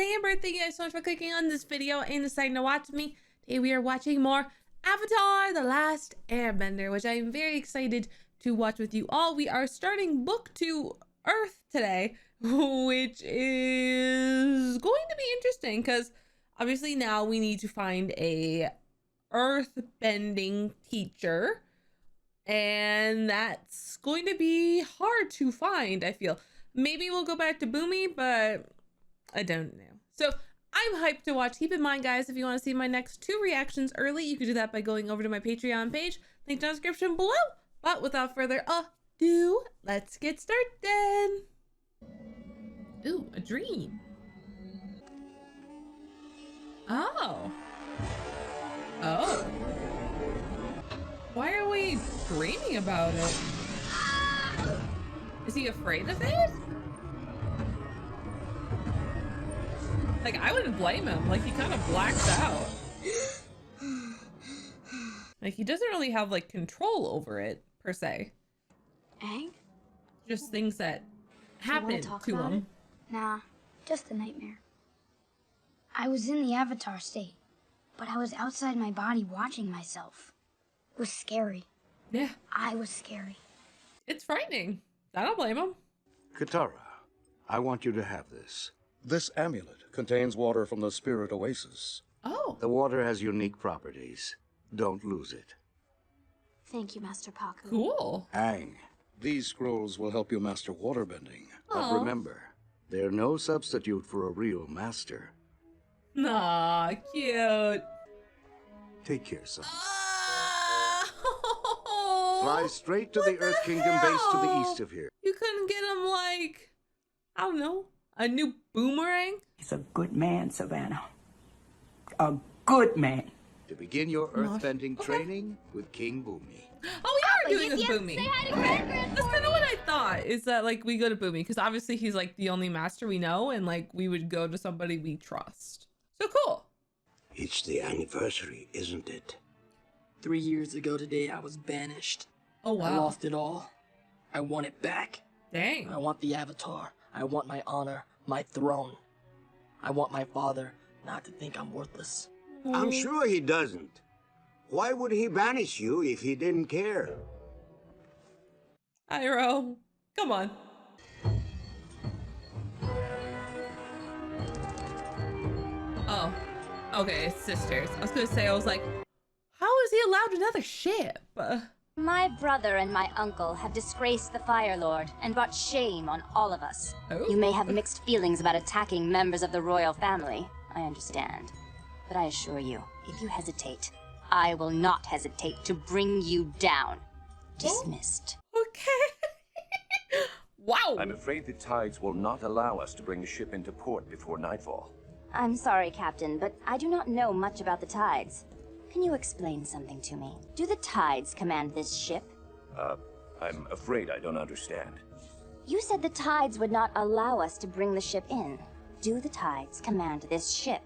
Zamber. Thank you guys so much for clicking on this video and deciding to watch me. Today we are watching more Avatar: The Last Airbender, which I am very excited to watch with you all. We are starting book 2 Earth today, which is going to be interesting because obviously now we need to find a earth-bending teacher, and that's going to be hard to find, I feel. Maybe we'll go back to Boomy, but I don't know. So I'm hyped to watch. Keep in mind, guys, if you want to see my next 2 reactions early, you can do that by going over to my Patreon page. Link down in the description below. But without further ado, let's get started. Ooh, a dream. Oh. Oh. Why are we dreaming about it? Is he afraid of it? Like, I wouldn't blame him. Like, he kind of blacks out. Like, he doesn't really have, like, control over it, per se. Aang? Just things that happen to him. It? Nah, just a nightmare. I was in the Avatar state, but I was outside my body watching myself. It was scary. Yeah. I was scary. It's frightening. I don't blame him. Katara, I want you to have this. This amulet contains water from the Spirit Oasis. Oh. The water has unique properties. Don't lose it. Thank you, Master Paku. Cool. Aang. These scrolls will help you master waterbending. But remember, they're no substitute for a real master. Aw, cute. Take care, son. Oh, Fly straight to the Earth Kingdom base to the east of here. You couldn't get him, like, I don't know, a new boomerang? He's a good man, Savannah. A good man. To begin your earthbending training with King Boomy. Oh, we are doing this Boomy. Okay. That's kind of what I thought, is that, like, we go to Boomy, because obviously he's, like, the only master we know, and, like, we would go to somebody we trust. So cool. It's the anniversary, isn't it? 3 years ago today, I was banished. Oh, wow. I lost it all. I want it back. Dang. I want the Avatar. I want my honor, my throne. I want my father not to think I'm worthless. I'm sure he doesn't. Why would he banish you if he didn't care? Iroh, come on. Oh, okay, it's sisters. I was gonna say, I was like, how is he allowed another ship? My brother and my uncle have disgraced the Fire Lord and brought shame on all of us. Oh. You may have mixed feelings about attacking members of the royal family. I understand. But I assure you, if you hesitate, I will not hesitate to bring you down. Dismissed. Okay. Wow. I'm afraid the tides will not allow us to bring the ship into port before nightfall. I'm sorry, Captain, but I do not know much about the tides. Can you explain something to me? Do the tides command this ship? I'm afraid I don't understand. You said the tides would not allow us to bring the ship in. Do the tides command this ship?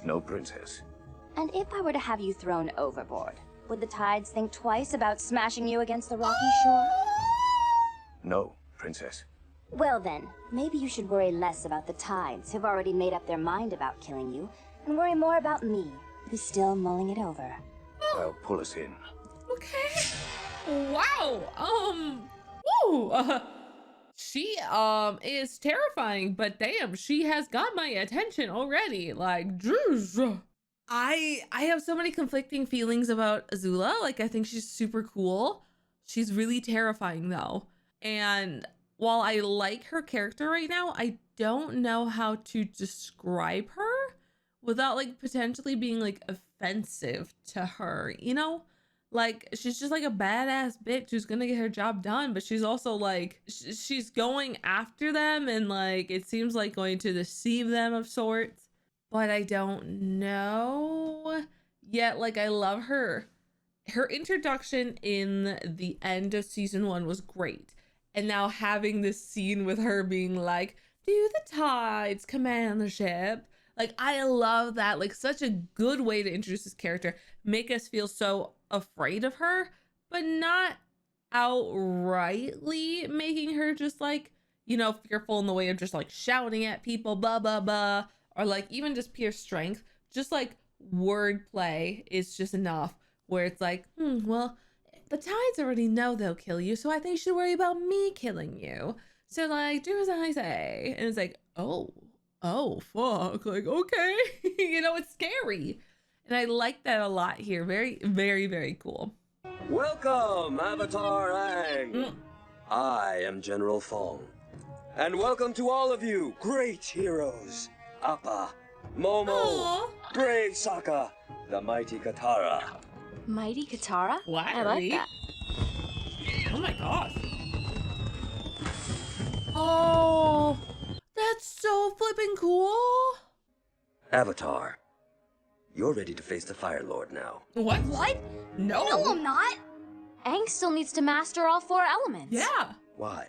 No, Princess. And if I were to have you thrown overboard, would the tides think twice about smashing you against the rocky shore? No, Princess. Well then, maybe you should worry less about the tides who've already made up their mind about killing you, and worry more about me, who's still mulling it over. I'll pull us in. Okay. Wow. Woo. She is terrifying, but damn, she has got my attention already. Like, jeez. I have so many conflicting feelings about Azula. Like, I think she's super cool. She's really terrifying though. And while I like her character right now, I don't know how to describe her without like potentially being like offensive to her, you know? Like, she's just like a badass bitch who's gonna get her job done, but she's also like, she's going after them and like, it seems like going to deceive them of sorts, but I don't know yet. Like, I love her. Her introduction in the end of season 1 was great. And now having this scene with her being like, do the tides command the ship? Like, I love that. Like, such a good way to introduce this character, make us feel so afraid of her, but not outrightly making her just like, you know, fearful in the way of just like shouting at people, blah, blah, blah. or like even just pure strength, just like wordplay is just enough where it's like, well, the Tides already know they'll kill you, so I think you should worry about me killing you. So like, do as I say. And it's like, oh fuck, like, okay. You know, it's scary. And I like that a lot here. Very, very, very cool. Welcome, Avatar Aang. I am General Fong. And welcome to all of you, great heroes. Appa, Momo, brave Sokka, the mighty Katara. Mighty Katara? I like that. Oh my gosh. Oh, that's so flippin' cool. Avatar, you're ready to face the Fire Lord now. What? No. No, I'm not. Aang still needs to master all 4 elements. Yeah. Why?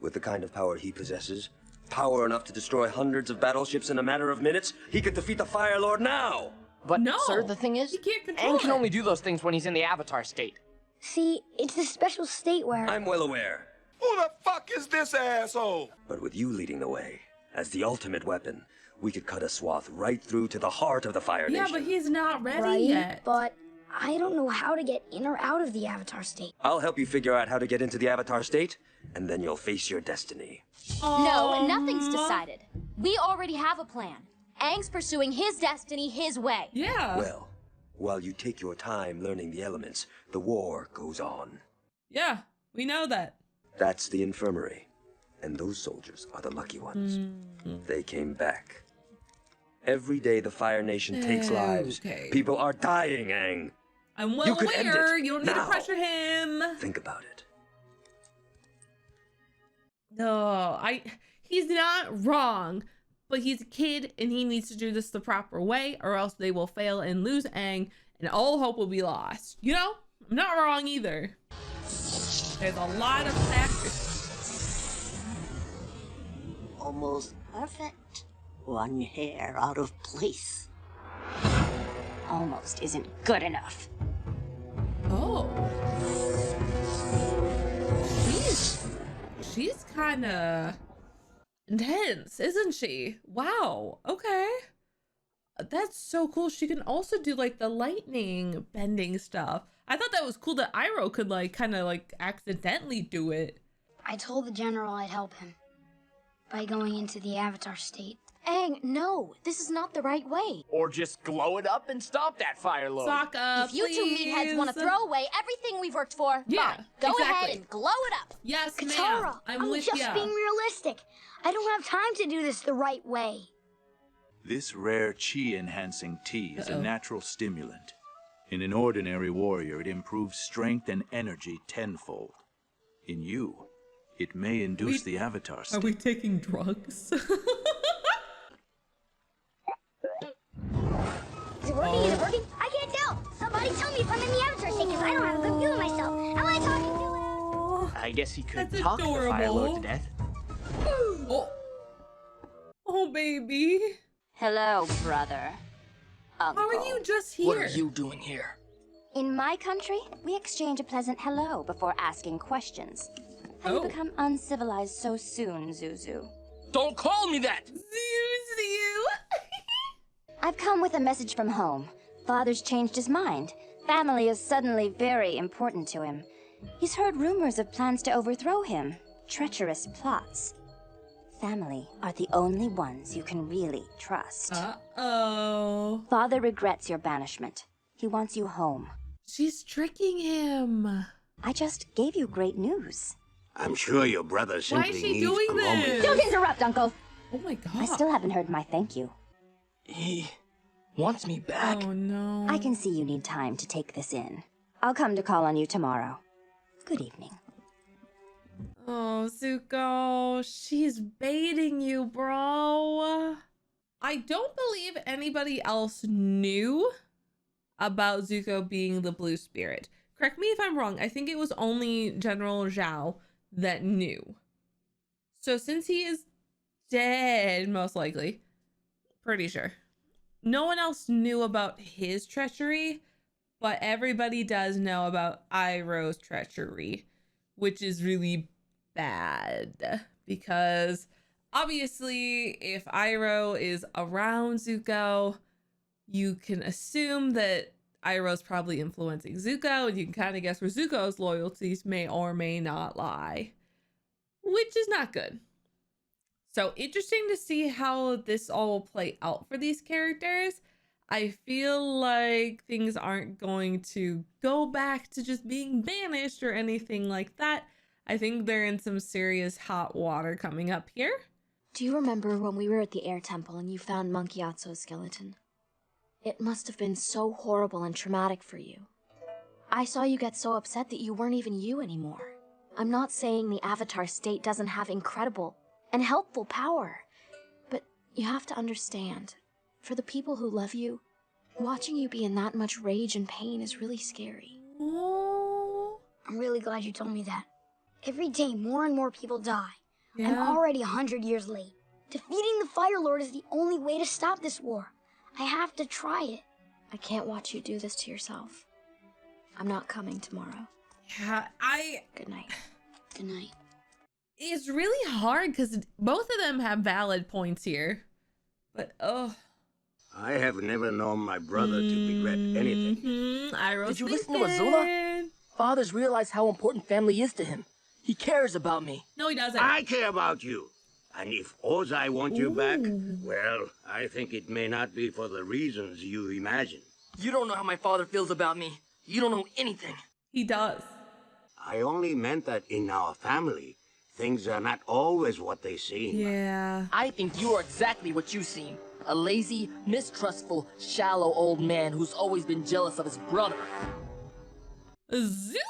With the kind of power he possesses, power enough to destroy hundreds of battleships in a matter of minutes, he could defeat the Fire Lord now! But, No, sir, the thing is, he can't control Aang can it. only do those things when he's in the Avatar state. See, it's a special state where... I'm well aware. Who the fuck is this asshole? But with you leading the way, as the ultimate weapon, we could cut a swath right through to the heart of the Fire Yeah, Nation. but he's not ready Right, yet. but I don't know how to get in or out of the Avatar state. I'll help you figure out how to get into the Avatar state, and then you'll face your destiny. No, nothing's decided. We already have a plan. Aang's pursuing his destiny his way. Yeah. Well, while you take your time learning the elements, the war goes on. Yeah, we know that. That's the infirmary. And those soldiers are the lucky ones. They came back. Every day the Fire Nation takes lives. Okay. People are dying, Aang. I'm well You could end aware. it You don't need to now. pressure him. Think about it. No, he's not wrong, but he's a kid and he needs to do this the proper way or else they will fail and lose Aang and all hope will be lost. You know, I'm not wrong either. There's a lot of factors. Almost perfect. One hair out of place. Almost isn't good enough. Oh. She's kind of intense, isn't she? Wow. Okay. That's so cool. She can also do like the lightning bending stuff. I thought that was cool that Iroh could like kind of like accidentally do it. I told the general I'd help him by going into the Avatar state. Aang, no, this is not the right way. Or just glow it up and stop that Fire Lord. Sokka, If you two meatheads want to throw away everything we've worked for, Yeah, fine. Go exactly. ahead and glow it up. Yes, ma'am. Katara, I'm with just ya. being realistic. I don't have time to do this the right way. This rare chi-enhancing tea is a natural stimulant. In an ordinary warrior, it improves strength and energy tenfold. In you, it may induce the Avatar state. Are we taking drugs? Is it working? Is it working? I can't tell. Somebody tell me if I'm in the Avatar state because I don't have a good view of myself. How am I talking to it? I guess he could That's talk the Fire Lord to adorable. death. Oh, baby. Hello, brother. Uncle. How are you just here? What are you doing here? In my country, we exchange a pleasant hello before asking questions. Have you become uncivilized so soon, Zuzu? Don't call me that! Zuzu! I've come with a message from home. Father's changed his mind. Family is suddenly very important to him. He's heard rumors of plans to overthrow him. Treacherous plots. Family are the only ones you can really trust. Uh-oh. Father regrets your banishment. He wants you home. She's tricking him. I just gave you great news. I'm sure your brother simply is she needs doing a moment. this? Don't interrupt, Uncle! Oh my god. I still haven't heard my thank you. He wants me back. Oh no. I can see you need time to take this in. I'll come to call on you tomorrow. Good evening. Oh, Zuko, she's baiting you, bro. I don't believe anybody else knew about Zuko being the blue spirit. Correct me if I'm wrong. I think it was only General Zhao that knew. So since he is dead, most likely, pretty sure, no one else knew about his treachery, but everybody does know about Iroh's treachery, which is really bad because Obviously, if Iroh is around Zuko, you can assume that Iroh's probably influencing Zuko, and you can kind of guess where Zuko's loyalties may or may not lie, which is not good. So interesting to see how this all will play out for these characters. I feel like things aren't going to go back to just being banished or anything like that. I think they're in some serious hot water coming up here. Do you remember when we were at the air temple and you found Monkey Atso's skeleton? It must have been so horrible and traumatic for you. I saw you get so upset that you weren't even you anymore. I'm not saying the Avatar state doesn't have incredible and helpful power, but you have to understand, for the people who love you, watching you be in that much rage and pain is really scary. I'm really glad you told me that. Every day, more and more people die. Yeah. I'm already 100 years late. Defeating the Fire Lord is the only way to stop this war. I have to try it. I can't watch you do this to yourself. I'm not coming tomorrow. Yeah, Good night. Good night. It's really hard because both of them have valid points here. But, I have never known my brother to regret anything. Did you listen to Azula? Fathers realize how important family is to him. He cares about me. No, he doesn't. I care about you. And if Ozai wants you back, well, I think it may not be for the reasons you imagine. You don't know how my father feels about me. You don't know anything. He does. I only meant that in our family, things are not always what they seem. Yeah. I think you are exactly what you seem. A lazy, mistrustful, shallow old man who's always been jealous of his brother. Zuko!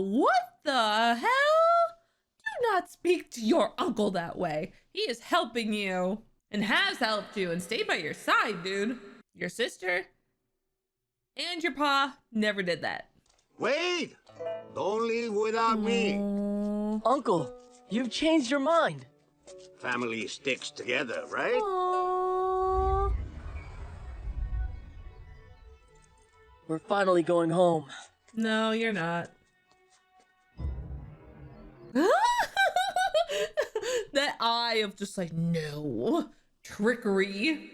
What the hell? Do not speak to your uncle that way. He is helping you and has helped you and stayed by your side, dude. Your sister and your pa never did that. Wait! Don't leave without me. Uncle, you've changed your mind. Family sticks together, right? Aww. We're finally going home. No, you're not. That eye of just like, no. Trickery.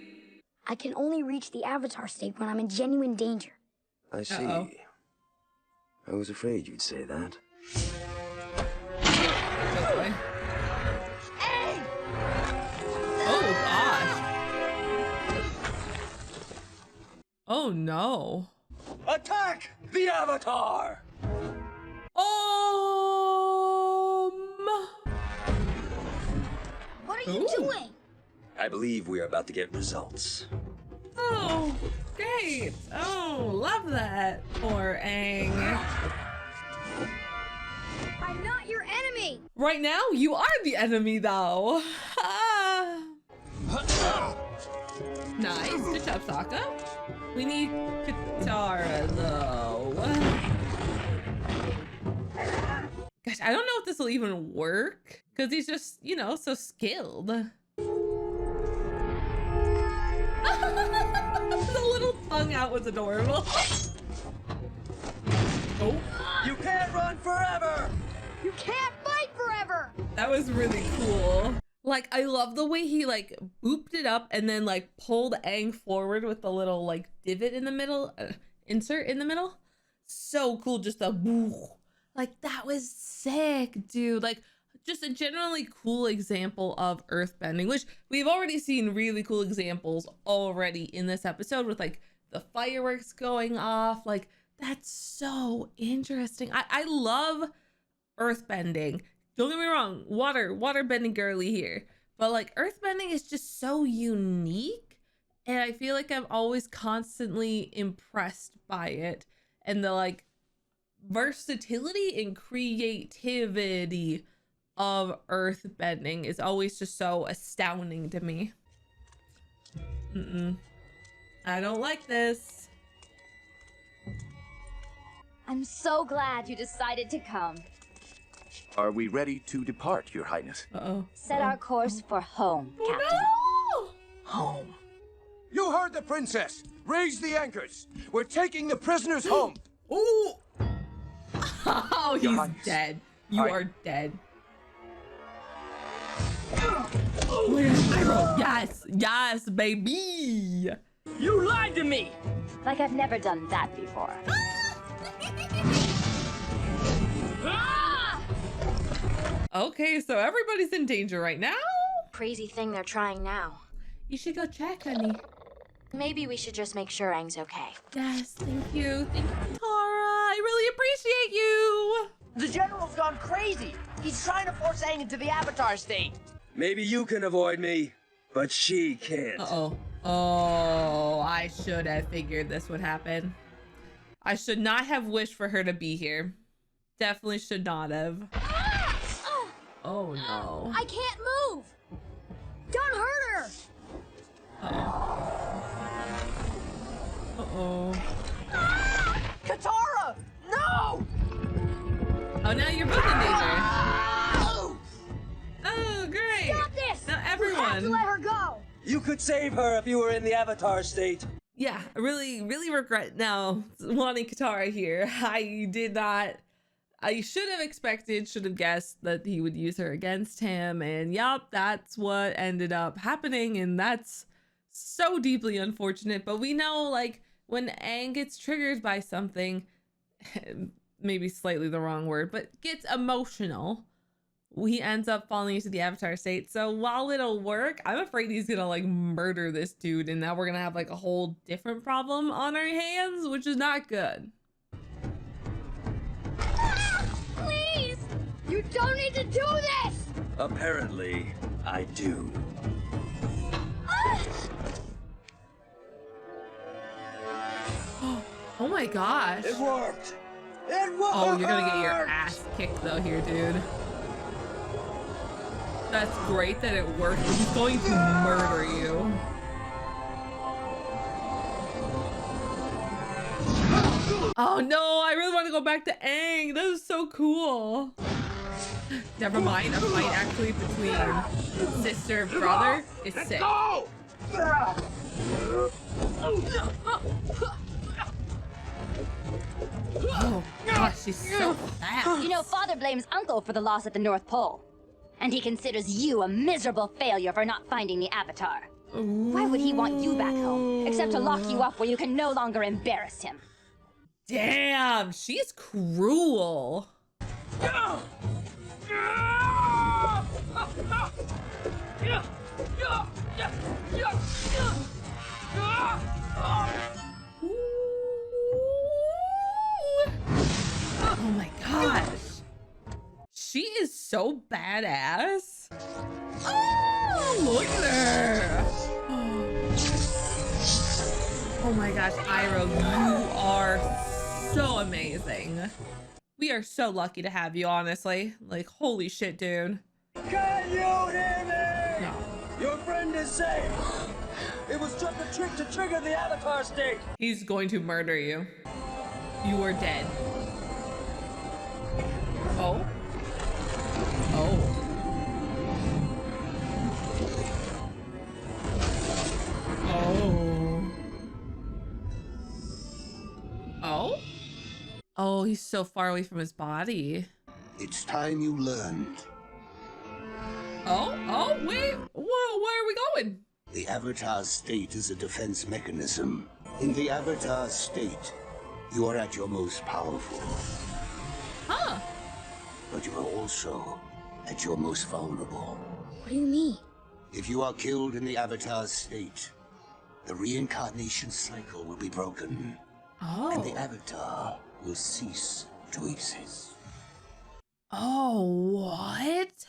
I can only reach the Avatar state when I'm in genuine danger. I see. I was afraid you'd say that. Oh boy. Oh gosh. Oh no. Attack the Avatar! What are you doing? I believe we are about to get results. Oh, great. Oh, love that. Poor Aang. I'm not your enemy. Right now, you are the enemy, though. Nice. Good job, Sokka. We need Katara, though. Gosh, I don't know if this will even work. Because he's just, you know, so skilled. The little tongue out was adorable. Oh. You can't run forever! You can't fight forever! That was really cool. Like, I love the way he, like, booped it up and then, like, pulled Aang forward with the little, like, divot in the middle, insert in the middle. So cool, just a boo. Like, that was sick, dude. Like, just a generally cool example of earthbending, which we've already seen really cool examples already in this episode with, like, the fireworks going off. Like, that's so interesting. I love earthbending. Don't get me wrong, water bending girly here. But like earthbending is just so unique. And I feel like I'm always constantly impressed by it. And the like versatility and creativity of earthbending is always just so astounding to me. I don't like this. I'm so glad you decided to come. Are we ready to depart, Your Highness? Set our course for home, Captain. No! Home. You heard the princess. Raise the anchors. We're taking the prisoners home. Ooh! Oh, Your he's Highness, dead. You are dead. Oh my gosh, Iroh. Yes, yes, baby. You lied to me! Like I've never done that before. Okay, so everybody's in danger right now? Crazy thing they're trying now. You should go check, honey. Maybe we should just make sure Aang's okay. Yes, thank you. Thank you, Tara. I really appreciate you. The General's gone crazy. He's trying to force Aang into the Avatar state. Maybe you can avoid me, but she can't. Uh-oh. Oh, I should have figured this would happen. I should not have wished for her to be here. Definitely should not have. Oh no. I can't move! Don't hurt her! Uh-oh. Katara! No! Oh, now you're both in danger. Oh, great. Stop this! Now You have to everyone. let her go! You could save her if you were in the Avatar state. Yeah, I really regret now wanting Katara here. I should have expected, should have guessed that he would use her against him. And yup, that's what ended up happening. And that's so deeply unfortunate. But we know, like, when Aang gets triggered by something, maybe slightly the wrong word, but gets emotional, he ends up falling into the Avatar state. So while it'll work, I'm afraid he's gonna like murder this dude, and now we're gonna have like a whole different problem on our hands, which is not good. Please! You don't need to do this! Apparently, I do. Oh my gosh. It worked! It worked! Oh, you're gonna get your ass kicked though here, dude. That's great that it worked, but he's going to murder you. Oh no, I really want to go back to Aang. That was so cool. Never mind, a fight actually between sister and brother is sick. Go! Oh gosh, she's so fast. You know, Father blames Uncle for the loss at the North Pole. And he considers you a miserable failure for not finding the Avatar. Why would he want you back home, except to lock you up where you can no longer embarrass him? Damn, she's cruel. Oh my gosh. She is so badass. Oh, look at her. Oh my gosh, Iroh, you are so amazing. We are so lucky to have you, honestly. Like, holy shit, dude. Can you hear me? No. Your friend is safe. It was just a trick to trigger the Avatar state. He's going to murder you. You are dead. Oh. Oh. Oh. Oh? Oh, he's so far away from his body. It's time you learned. Oh, wait. Whoa, where are we going? The Avatar state is a defense mechanism. In the Avatar state, you are at your most powerful. Huh. But you are also at your most vulnerable. What do you mean? If you are killed in the Avatar state, the reincarnation cycle will be broken. Oh. And the Avatar will cease to exist. Oh, what?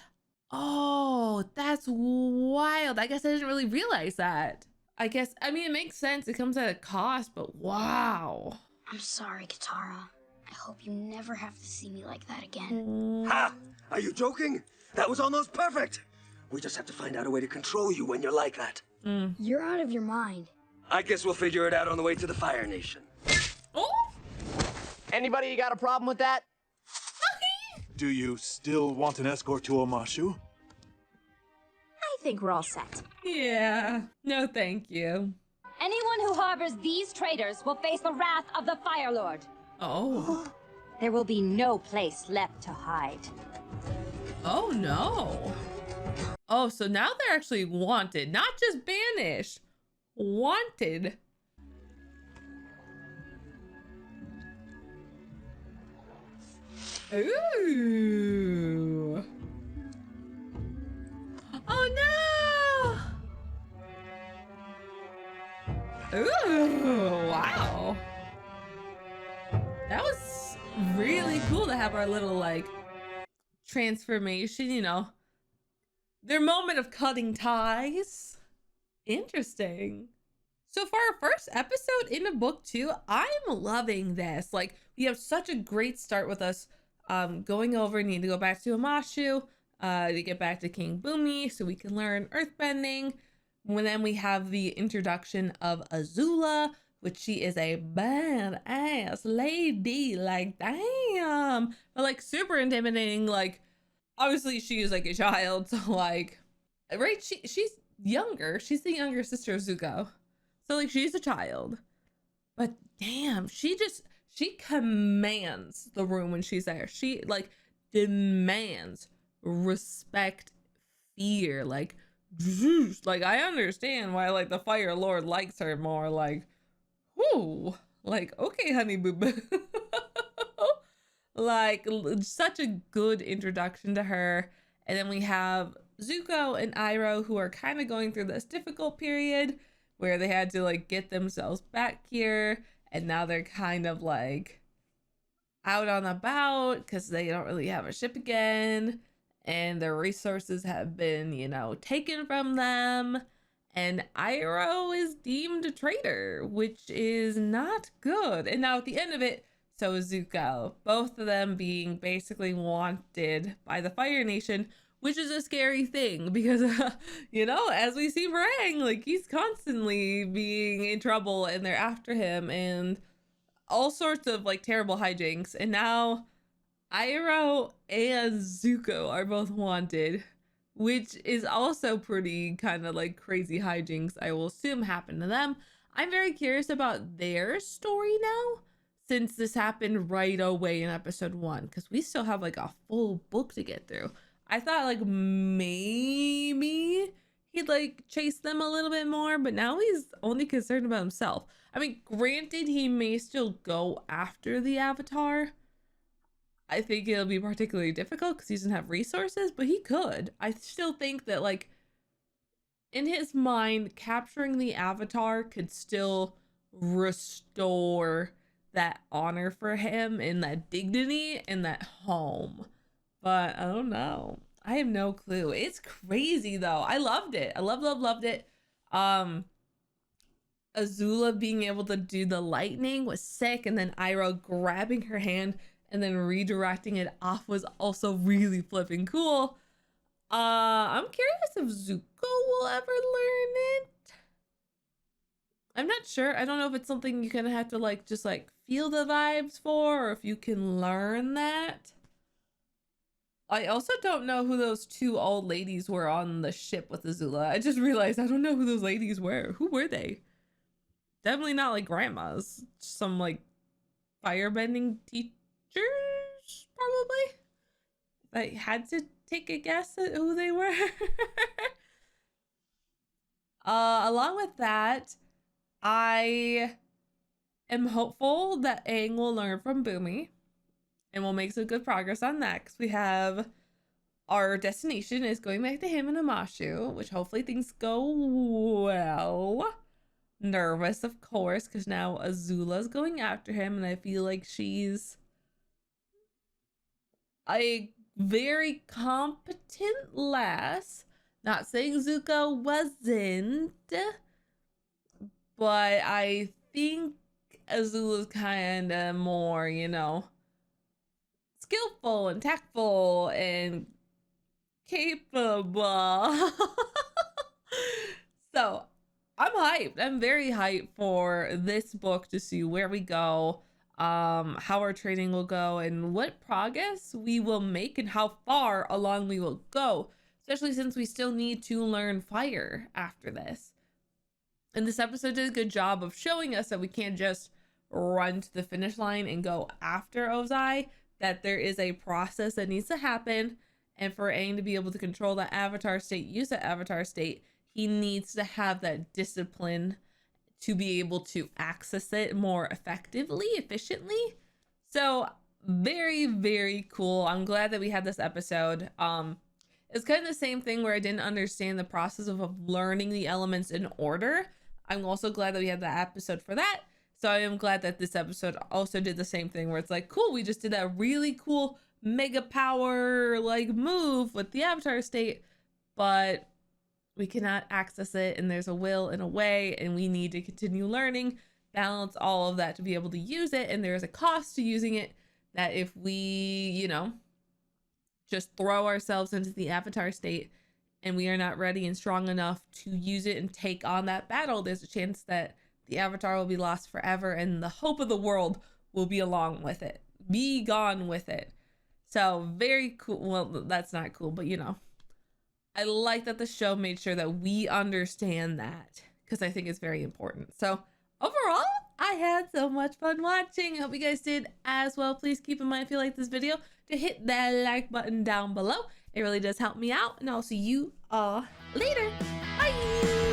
Oh, that's wild. I guess I didn't really realize that. I mean, it makes sense. It comes at a cost, but wow. I'm sorry, Katara. I hope you never have to see me like that again. Ha! Are you joking? That was almost perfect. We just have to find out a way to control you when you're like that. You're out of your mind. I guess we'll figure it out on the way to the Fire Nation. Oh! Anybody got a problem with that? Do you still want an escort to Omashu? I think we're all set. Yeah. No, thank you. Anyone who harbors these traitors will face the wrath of the Fire Lord. Oh. There will be no place left to hide. Oh, no. Oh, so now they're actually wanted, not just banished. Wanted. Ooh. Oh no. Ooh, wow. That was really cool to have our little like transformation, you know. Their moment of cutting ties. Interesting. So for our first episode in the book too, I'm loving this. Like, we have such a great start with us going over, need to go back to Amashu, to get back to King Bumi so we can learn earthbending. And then we have the introduction of Azula, which she is a badass lady. Like, damn. But like super intimidating. Like, obviously she is like a child, so like, right, she's younger. She's the younger sister of Zuko. So like, she's a child. But damn, she commands the room when she's there. She like demands respect, fear, like I understand why like the Fire Lord likes her more. Like, whoo, like, okay, honey boo boo. Like, such a good introduction to her. And then we have Zuko and Iroh, who are kind of going through this difficult period where they had to like get themselves back here, and now they're kind of like out on about because they don't really have a ship again, and their resources have been, you know, taken from them, and Iroh is deemed a traitor, which is not good. And now at the end of it, so is Zuko, both of them being basically wanted by the Fire Nation, which is a scary thing because, you know, as we see for Aang, like, he's constantly being in trouble and they're after him and all sorts of like terrible hijinks. And now Iroh and Zuko are both wanted, which is also pretty kind of like crazy hijinks I will assume happen to them. I'm very curious about their story now, since this happened right away in episode 1, because we still have like a full book to get through. I thought like maybe he'd like chase them a little bit more, but now he's only concerned about himself. I mean, granted, he may still go after the Avatar. I think it'll be particularly difficult because he doesn't have resources, but he could. I still think that like in his mind, capturing the Avatar could still restore that honor for him and that dignity and that home. But I don't know. I have no clue. It's crazy though. I loved it. I loved it. Azula being able to do the lightning was sick, and then Iroh grabbing her hand and then redirecting it off was also really flipping cool. I'm curious if Zuko will ever learn it. I'm not sure. I don't know if it's something you kind of have to like just like feel the vibes for, or if you can learn that. I also don't know who those two old ladies were on the ship with Azula. I just realized I don't know who those ladies were. Who were they? Definitely not like grandmas. Some like firebending teachers, probably. I had to take a guess at who they were. Along with that, I am hopeful that Aang will learn from Bumi, and we'll make some good progress on that, because we have our destination is going back to him in Amashu, which hopefully things go well. Nervous, of course, because now Azula's going after him, and I feel like she's a very competent lass. Not saying Zuko wasn't, but I think Azula's kind of more, you know, skillful and tactful and capable. So I'm hyped. I'm very hyped for this book to see where we go, how our training will go, and what progress we will make and how far along we will go, especially since we still need to learn fire after this. And this episode did a good job of showing us that we can't just run to the finish line and go after Ozai, that there is a process that needs to happen, And for Aang to be able to control that avatar state, use that avatar state, he needs to have that discipline to be able to access it more effectively, efficiently. So very, very cool. I'm glad that we had this episode. It's kind of the same thing where I didn't understand the process of learning the elements in order. I'm also glad that we had that episode for that. So I am glad that this episode also did the same thing where it's like, cool, we just did that really cool mega power like move with the avatar state, but we cannot access it, and there's a will and a way, and we need to continue learning, balance all of that to be able to use it. And there's a cost to using it that if we, you know, just throw ourselves into the avatar state and we are not ready and strong enough to use it and take on that battle, there's a chance that the avatar will be lost forever and the hope of the world will be along with it, be gone with it. So very cool. Well, that's not cool, but you know, I like that the show made sure that we understand that, because I think it's very important. So overall, I had so much fun watching. I hope you guys did as well. Please keep in mind, if you like this video, to hit that like button down below. It really does help me out, and I'll see you all later. Bye.